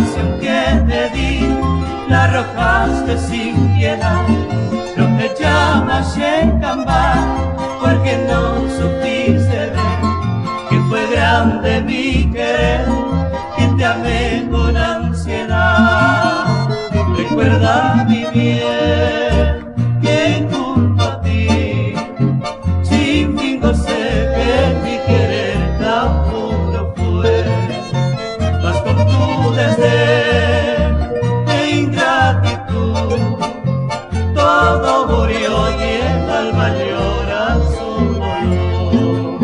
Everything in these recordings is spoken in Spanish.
pasión que te di, la arrojaste sin piedad. No te llamas Shenkamba, porque no supiste ver que fue grande mi querer, que te amé con ansiedad. Recuerda mi bien, que junto a ti, sin fin gocé que mi querer tan puro fue, mas con tu desdén e ingratitud todo murió y el alma llora su dolor.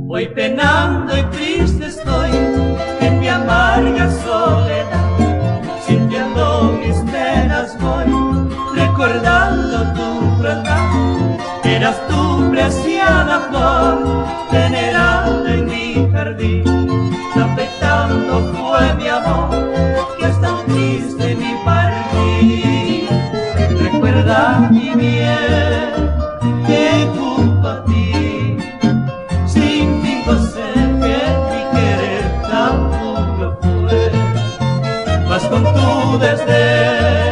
Voy penando y triste estoy en mi amarga soledad, sintiendo mis penas voy, recordando tu crueldad. Eras tu preciada flor, venerada en mi jardín, afectando fue mi amor, que es tan triste mi partir. Recuerda mi bien, que junto a ti, sin fin gocé que mi querer tan puro fue, mas con tu desdén